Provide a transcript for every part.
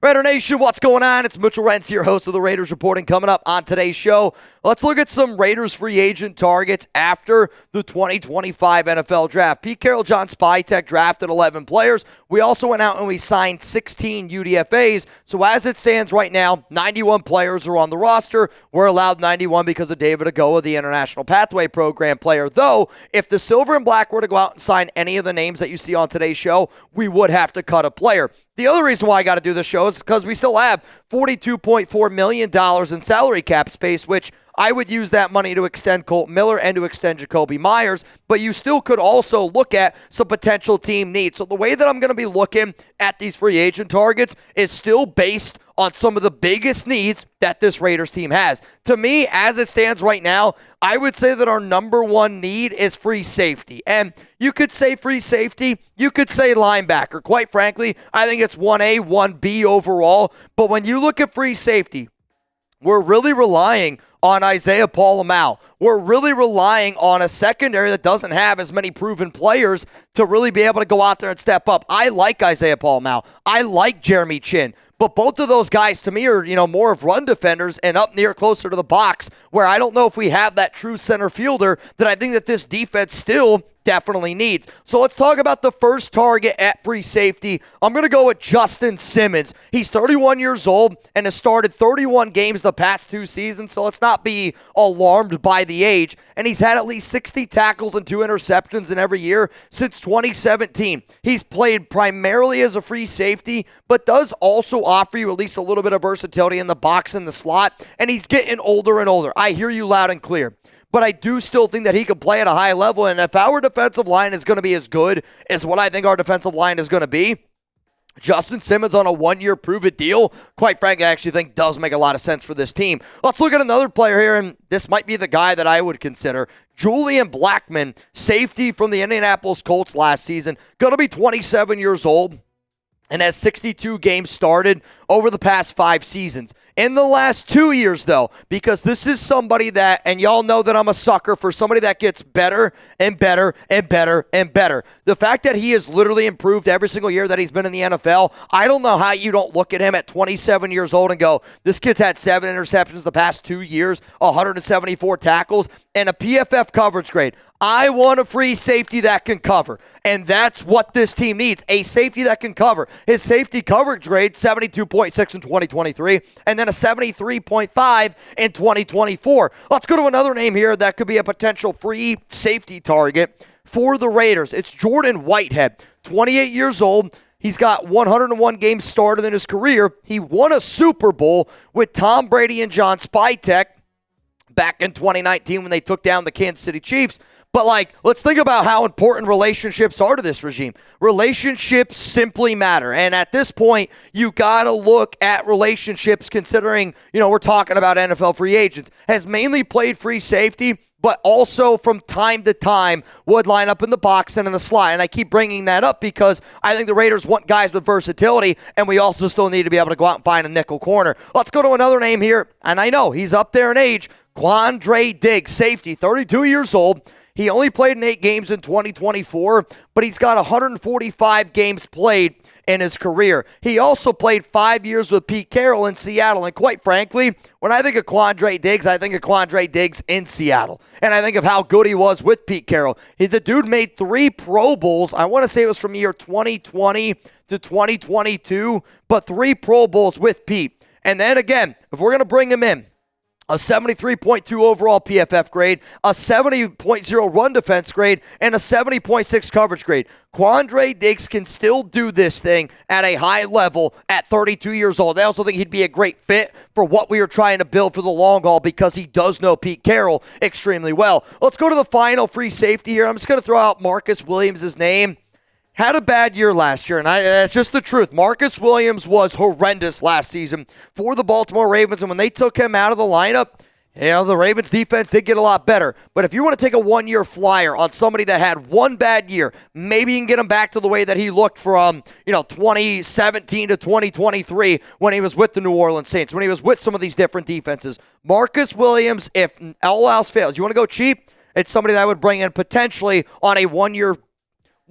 Raider Nation, what's going on? It's Mitchell Renz here, host of the Raiders Reporting. Coming up on today's show, let's look at some Raiders free agent targets after the 2025 NFL Draft. Pete Carroll John Spytek drafted 11 players. We also went out and we signed 16 UDFAs. So as it stands right now, 91 players are on the roster. We're allowed 91 because of David Agoa, the International Pathway Program player. Though, if the Silver and Black were to go out and sign any of the names that you see on today's show, we would have to cut a player. The other reason why I got to do this show is because we still have $42.4 million in salary cap space, which I would use that money to extend Colt Miller and to extend Jacoby Myers, but you still could also look at some potential team needs. So the way that I'm going to be looking at these free agent targets is still based on some of the biggest needs that this Raiders team has. To me, as it stands right now, I would say that our number one need is free safety. And you could say free safety, you could say linebacker. Quite frankly, I think it's 1A, 1B overall. But when you look at free safety, we're really relying on Isaiah Paul-Amal. We're really relying on a secondary that doesn't have as many proven players to really be able to go out there and step up. I like Isaiah Paul-Amal. I like Jeremy Chin. But both of those guys, to me, are, more of run defenders and up near closer to the box, where I don't know if we have that true center fielder that I think that this defense still definitely needs. So let's talk about the first target at free safety. I'm going to go with Justin Simmons. He's 31 years old and has started 31 games the past 2 seasons, so let's not be alarmed by the age. And he's had at least 60 tackles and 2 interceptions in every year since 2017. He's played primarily as a free safety, but does also offer you at least a little bit of versatility in the box and the slot, and he's getting older and older. I hear you loud and clear. But I do still think that he can play at a high level, and if our defensive line is going to be as good as what I think our defensive line is going to be, Justin Simmons on a 1-year prove-it deal, quite frankly, I actually think does make a lot of sense for this team. Let's look at another player here, and this might be the guy that I would consider. Julian Blackmon, safety from the Indianapolis Colts last season, going to be 27 years old and has 62 games started over the past 5 seasons. In the last 2 years, though, because this is somebody that, and y'all know that I'm a sucker for somebody that gets better and better and better and better. The fact that he has literally improved every single year that he's been in the NFL, I don't know how you don't look at him at 27 years old and go, this kid's had 7 interceptions the past 2 years, 174 tackles, and a PFF coverage grade. I want a free safety that can cover, and that's what this team needs, a safety that can cover. His safety coverage grade, 72.6 in 2023, and then a 73.5 in 2024. Let's go to another name here that could be a potential free safety target for the Raiders. It's Jordan Whitehead, 28 years old. He's got 101 games started in his career. He won a Super Bowl with Tom Brady and John Spytek back in 2019 when they took down the Kansas City Chiefs. But, let's think about how important relationships are to this regime. Relationships simply matter. And at this point, you got to look at relationships considering, we're talking about NFL free agents. Has mainly played free safety, but also from time to time would line up in the box and in the slot. And I keep bringing that up because I think the Raiders want guys with versatility, and we also still need to be able to go out and find a nickel corner. Let's go to another name here, and I know he's up there in age. Quandre Diggs, safety, 32 years old. He only played in 8 games in 2024, but he's got 145 games played in his career. He also played 5 years with Pete Carroll in Seattle, and quite frankly, when I think of Quandre Diggs, I think of Quandre Diggs in Seattle, and I think of how good he was with Pete Carroll. The dude made 3 Pro Bowls. I want to say it was from year 2020 to 2022, but 3 Pro Bowls with Pete. And then again, if we're going to bring him in, a 73.2 overall PFF grade, a 70.0 run defense grade, and a 70.6 coverage grade. Quandre Diggs can still do this thing at a high level at 32 years old. I also think he'd be a great fit for what we are trying to build for the long haul because he does know Pete Carroll extremely well. Let's go to the final free safety here. I'm just going to throw out Marcus Williams' name. Had a bad year last year, and that's just the truth. Marcus Williams was horrendous last season for the Baltimore Ravens, and when they took him out of the lineup, the Ravens defense did get a lot better. But if you want to take a 1-year flyer on somebody that had one bad year, maybe you can get him back to the way that he looked from, 2017 to 2023 when he was with the New Orleans Saints, when he was with some of these different defenses. Marcus Williams, if all else fails, you want to go cheap? It's somebody that I would bring in potentially on a 1-year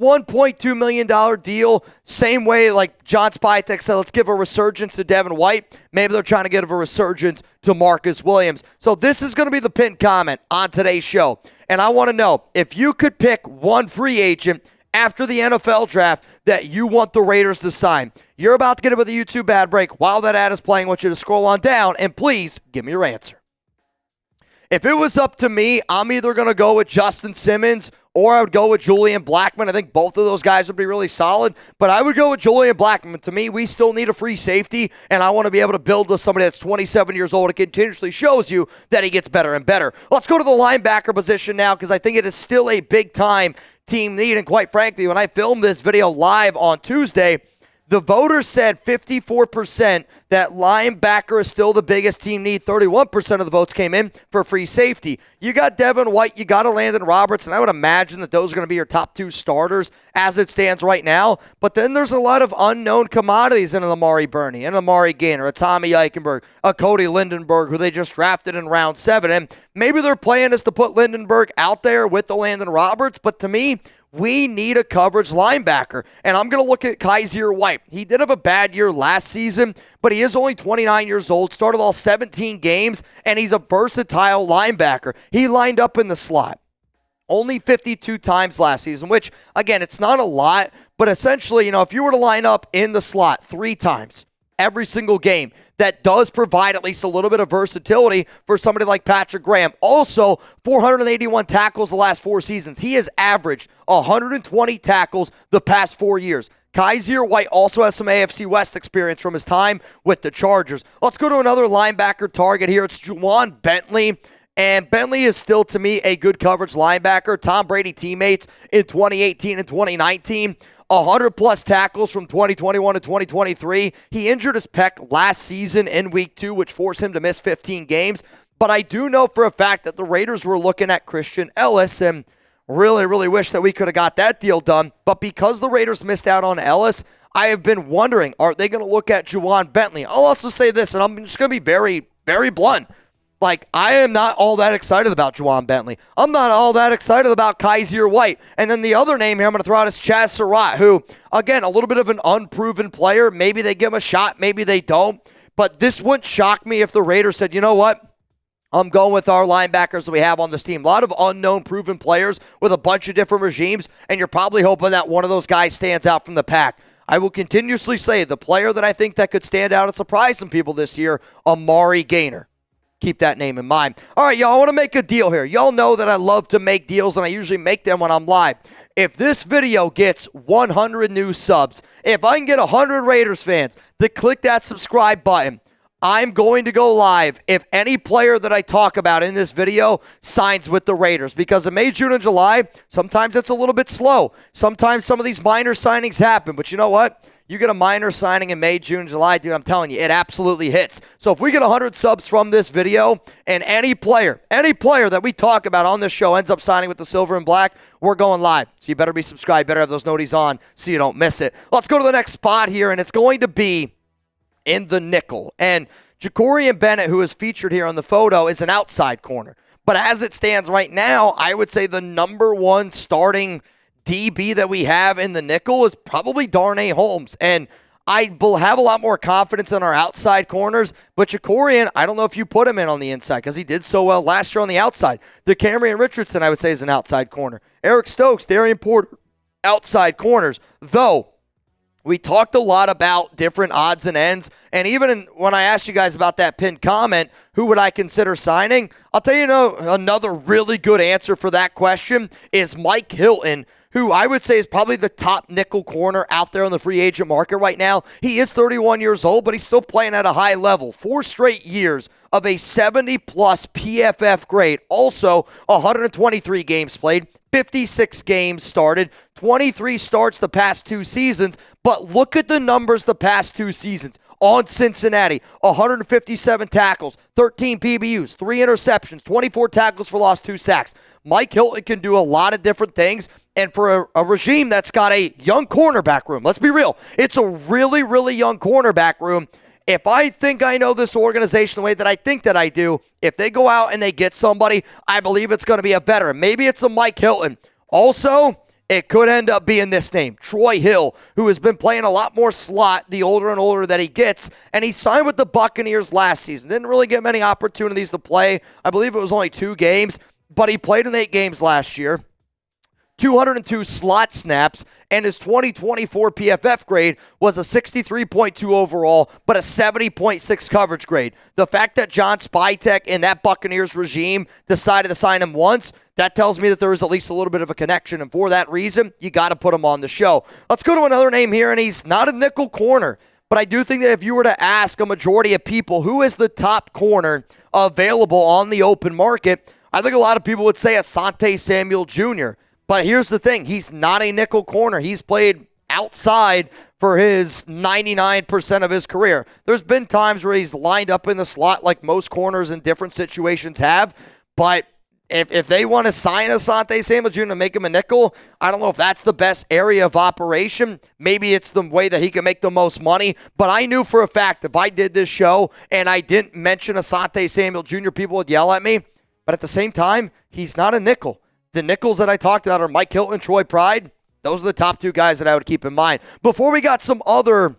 $1.2 million deal. Same way like John Spytek said, let's give a resurgence to Devin White. Maybe they're trying to give a resurgence to Marcus Williams. So this is going to be the pinned comment on today's show. And I want to know, if you could pick one free agent after the NFL draft that you want the Raiders to sign, you're about to get it with a YouTube ad break. While that ad is playing, I want you to scroll on down and please give me your answer. If it was up to me, I'm either going to go with Justin Simmons or I would go with Julian Blackmon. I think both of those guys would be really solid, but I would go with Julian Blackmon. To me, we still need a free safety, and I want to be able to build with somebody that's 27 years old and continuously shows you that he gets better and better. Let's go to the linebacker position now because I think it is still a big-time team need, and quite frankly, when I filmed this video live on Tuesday, the voters said 54% that linebacker is still the biggest team need. 31% of the votes came in for free safety. You got Devin White, you got Landon Roberts, and I would imagine that those are going to be your top two starters as it stands right now. But then there's a lot of unknown commodities in an Amari Burney, an Amari Gainer, a Tommy Eichenberg, a Cody Lindenberg, who they just drafted in round 7. And maybe their plan is to put Lindenberg out there with the Landon Roberts, but to me, we need a coverage linebacker, and I'm going to look at Kyzir White. He did have a bad year last season, but he is only 29 years old, started all 17 games, and he's a versatile linebacker. He lined up in the slot only 52 times last season, which, again, it's not a lot, but essentially, if you were to line up in the slot 3 times every single game, that does provide at least a little bit of versatility for somebody like Patrick Graham. Also, 481 tackles the last 4 seasons. He has averaged 120 tackles the past 4 years. Kyzir White also has some AFC West experience from his time with the Chargers. Let's go to another linebacker target here. It's Juwan Bentley. And Bentley is still, to me, a good coverage linebacker. Tom Brady teammates in 2018 and 2019. 100-plus tackles from 2021 to 2023. He injured his pec last season in Week 2, which forced him to miss 15 games. But I do know for a fact that the Raiders were looking at Christian Ellis, and really, really wish that we could have got that deal done. But because the Raiders missed out on Ellis, I have been wondering, are they going to look at Juwan Bentley? I'll also say this, and I'm just going to be very, very blunt. I am not all that excited about Juwan Bentley. I'm not all that excited about Kyzir White. And then the other name here I'm going to throw out is Chaz Surratt, who, again, a little bit of an unproven player. Maybe they give him a shot, maybe they don't. But this wouldn't shock me if the Raiders said, you know what? I'm going with our linebackers that we have on this team. A lot of unknown proven players with a bunch of different regimes, and you're probably hoping that one of those guys stands out from the pack. I will continuously say the player that I think that could stand out and surprise some people this year, Amari Gainer. Keep that name in mind. All right, y'all, I want to make a deal here. Y'all know that I love to make deals, and I usually make them when I'm live. If this video gets 100 new subs, if I can get 100 Raiders fans to click that subscribe button, I'm going to go live if any player that I talk about in this video signs with the Raiders. Because in May, June, and July, sometimes it's a little bit slow. Sometimes some of these minor signings happen. But you know what? You get a minor signing in May, June, July, dude, I'm telling you, it absolutely hits. So if we get 100 subs from this video and any player that we talk about on this show ends up signing with the silver and black, we're going live. So you better be subscribed, better have those noties on so you don't miss it. Let's go to the next spot here, and it's going to be in the nickel. And Jacorian Bennett, who is featured here on the photo, is an outside corner. But as it stands right now, I would say the number one starting DB that we have in the nickel is probably Darnay Holmes. And I will have a lot more confidence in our outside corners. But Jacorian, I don't know if you put him in on the inside because he did so well last year on the outside. DeCamerion Richardson, I would say, is an outside corner. Eric Stokes, Darian Porter, outside corners. Though, we talked a lot about different odds and ends. And even when I asked you guys about that pinned comment, who would I consider signing? I'll tell you another really good answer for that question is Mike Hilton, who I would say is probably the top nickel corner out there on the free agent market right now. He is 31 years old, but he's still playing at a high level. 4 straight years of a 70-plus PFF grade. Also, 123 games played, 56 games started, 23 starts the past 2 seasons. But look at the numbers the past 2 seasons. On Cincinnati, 157 tackles, 13 PBUs, 3 interceptions, 24 tackles for loss, 2 sacks. Mike Hilton can do a lot of different things. And for a regime that's got a young cornerback room, let's be real, it's a really, really young cornerback room. If I think I know this organization the way that I think that I do, if they go out and they get somebody, I believe it's going to be a veteran. Maybe it's a Mike Hilton. Also, it could end up being this name, Troy Hill, who has been playing a lot more slot the older and older that he gets, and he signed with the Buccaneers last season. Didn't really get many opportunities to play. I believe it was only 2 games, but he played in 8 games last year. 202 slot snaps, and his 2024 PFF grade was a 63.2 overall, but a 70.6 coverage grade. The fact that John Spytek in that Buccaneers regime decided to sign him once, that tells me that there is at least a little bit of a connection, and for that reason, you got to put him on the show. Let's go to another name here, and he's not a nickel corner, but I do think that if you were to ask a majority of people who is the top corner available on the open market, I think a lot of people would say Asante Samuel Jr., but here's the thing. He's not a nickel corner. He's played outside for his 99% of his career. There's been times where he's lined up in the slot like most corners in different situations have, but if they want to sign Asante Samuel Jr. to make him a nickel, I don't know if that's the best area of operation. Maybe it's the way that he can make the most money, but I knew for a fact if I did this show and I didn't mention Asante Samuel Jr., people would yell at me, but at the same time, he's not a nickel. The nickels that I talked about are Mike Hilton and Troy Pride. Those are the top 2 guys that I would keep in mind. Before we got some other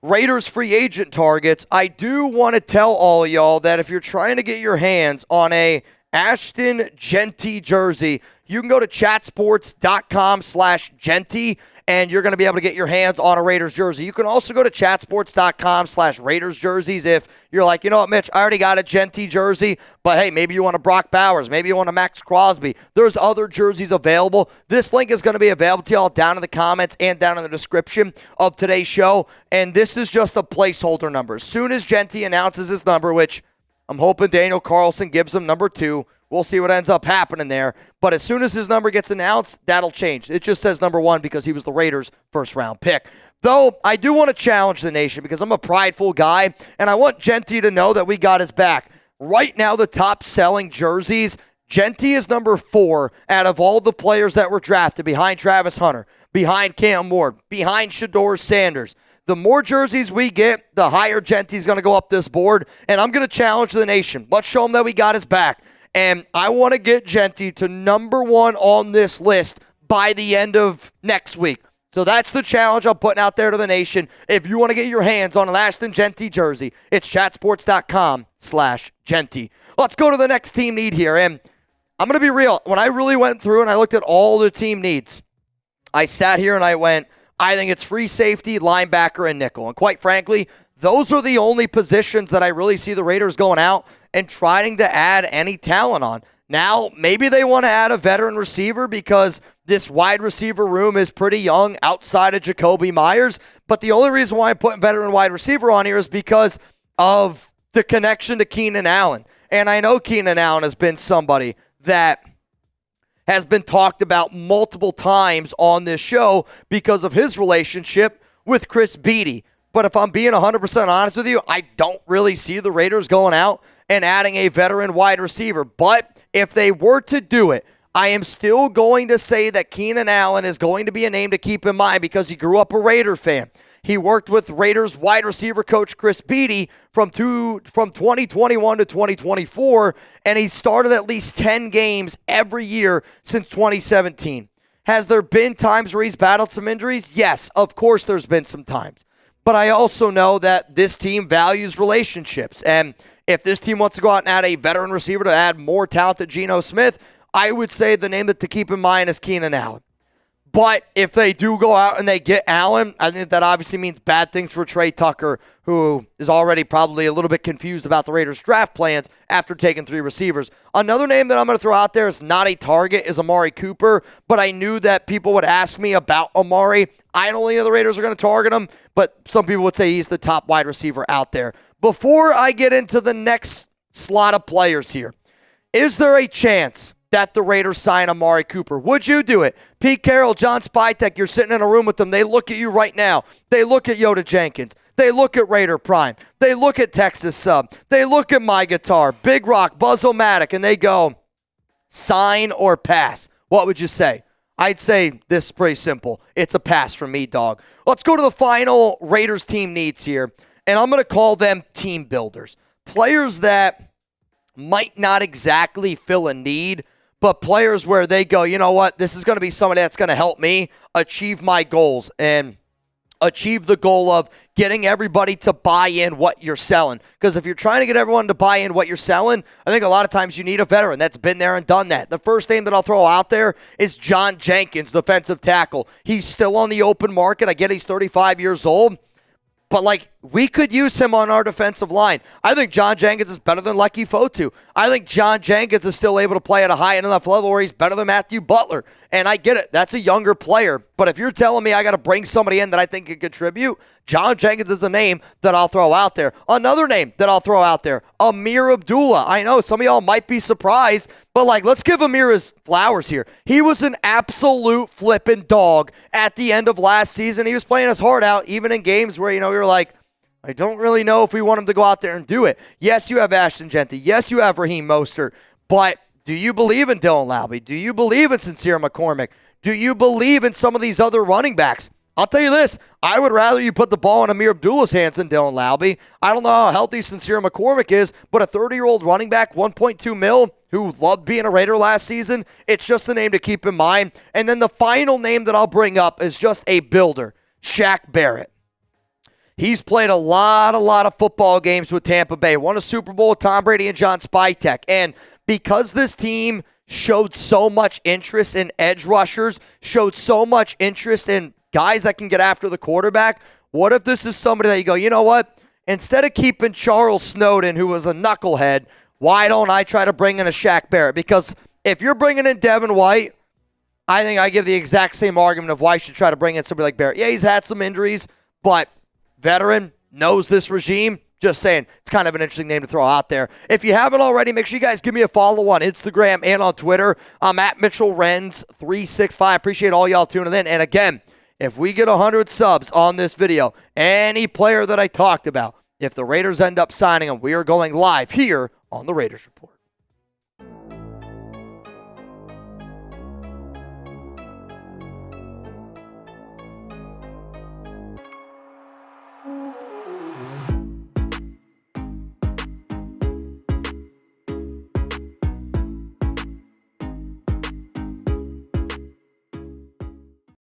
Raiders free agent targets, I do want to tell all of y'all that if you're trying to get your hands on a Ashton Jeanty jersey, you can go to chatsports.com/Jeanty, and you're going to be able to get your hands on a Raiders jersey. You can also go to chatsports.com/Raiders jerseys if you're like, you know what, Mitch, I already got a Jeanty jersey, but hey, maybe you want a Brock Bowers, maybe you want a Max Crosby. There's other jerseys available. This link is going to be available to y'all down in the comments and down in the description of today's show, and this is just a placeholder number. As soon as Jeanty announces his number, which I'm hoping Daniel Carlson gives him number 2, we'll see what ends up happening there. But as soon as his number gets announced, that'll change. It just says number 1 because he was the Raiders' first-round pick. Though, I do want to challenge the nation because I'm a prideful guy, and I want Jeanty to know that we got his back. Right now, the top-selling jerseys, Jeanty is number 4 out of all the players that were drafted, behind Travis Hunter, behind Cam Ward, behind Shedeur Sanders. The more jerseys we get, the higher Jeanty's going to go up this board, and I'm going to challenge the nation. Let's show him that we got his back. And I want to get Jeanty to number 1 on this list by the end of next week. So that's the challenge I'm putting out there to the nation. If you want to get your hands on an Ashton Jeanty jersey, it's chatsports.com/Jeanty. Let's go to the next team need here. And I'm going to be real. When I really went through and I looked at all the team needs, I sat here and I went, I think it's free safety, linebacker, and nickel. And quite frankly, those are the only positions that I really see the Raiders going out and trying to add any talent on. Now, maybe they want to add a veteran receiver because this wide receiver room is pretty young outside of Jacoby Myers. But the only reason why I'm putting veteran wide receiver on here is because of the connection to Keenan Allen. And I know Keenan Allen has been somebody that has been talked about multiple times on this show because of his relationship with Chris Beatty. But if I'm being 100% honest with you, I don't really see the Raiders going out and adding a veteran wide receiver. But if they were to do it, I am still going to say that Keenan Allen is going to be a name to keep in mind because he grew up a Raider fan. He worked with Raiders wide receiver coach Chris Beatty from 2021 to 2024, and he started at least 10 games every year since 2017. Has there been times where he's battled some injuries? Yes, of course there's been some times. But I also know that this team values relationships, and if this team wants to go out and add a veteran receiver to add more talent to Geno Smith, I would say the name that to keep in mind is Keenan Allen. But if they do go out and they get Allen, I think that obviously means bad things for Trey Tucker, who is already probably a little bit confused about the Raiders' draft plans after taking 3 receivers. Another name that I'm going to throw out there is not a target is Amari Cooper, but I knew that people would ask me about Amari. I don't think the Raiders are going to target him, but some people would say he's the top wide receiver out there. Before I get into the next slot of players here, is there a chance that the Raiders sign Amari Cooper? Would you do it? Pete Carroll, John Spytek, you're sitting in a room with them. They look at you right now. They look at Yoda Jenkins. They look at Raider Prime. They look at Texas Sub. They look at My Guitar, Big Rock, Buzz-O-Matic, and they go, sign or pass. What would you say? I'd say this is pretty simple. It's a pass for me, dog. Let's go to the final Raiders team needs here, and I'm going to call them team builders. Players that might not exactly fill a need, but players where they go, you know what, this is going to be somebody that's going to help me achieve my goals and achieve the goal of getting everybody to buy in what you're selling. Because if you're trying to get everyone to buy in what you're selling, I think a lot of times you need a veteran that's been there and done that. The first name that I'll throw out there is John Jenkins, defensive tackle. He's still on the open market. I get he's 35 years old. But, we could use him on our defensive line. I think John Jenkins is better than Lucky Fotu. I think John Jenkins is still able to play at a high enough level where he's better than Matthew Butler. And I get it. That's a younger player. But if you're telling me I got to bring somebody in that I think can contribute, John Jenkins is the name that I'll throw out there. Another name that I'll throw out there, Amir Abdullah. I know some of y'all might be surprised, but let's give Amir his flowers here. He was an absolute flipping dog at the end of last season. He was playing his heart out, even in games where, we were like, I don't really know if we want him to go out there and do it. Yes, you have Ashton Genty. Yes, you have Raheem Mostert. But do you believe in Dylan Lowby? Do you believe in Sincere McCormick? Do you believe in some of these other running backs? I'll tell you this. I would rather you put the ball in Amir Abdullah's hands than Dylan Lowby. I don't know how healthy Sincere McCormick is, but a 30-year-old running back, $1.2 million, who loved being a Raider last season, it's just a name to keep in mind. And then the final name that I'll bring up is just a builder, Shaq Barrett. He's played a lot of football games with Tampa Bay. Won a Super Bowl with Tom Brady and John Spytek. And because this team showed so much interest in edge rushers, showed so much interest in guys that can get after the quarterback, what if this is somebody that you go, you know what? Instead of keeping Charles Snowden, who was a knucklehead, why don't I try to bring in a Shaq Barrett? Because if you're bringing in Devin White, I think I give the exact same argument of why you should try to bring in somebody like Barrett. Yeah, he's had some injuries, but veteran, knows this regime. Just saying, it's kind of an interesting name to throw out there. If you haven't already, make sure you guys give me a follow on Instagram and on Twitter. I'm at Mitchell Renz 365. Appreciate all y'all tuning in. And again, if we get 100 subs on this video, any player that I talked about, if the Raiders end up signing him, we are going live here on the Raiders Report.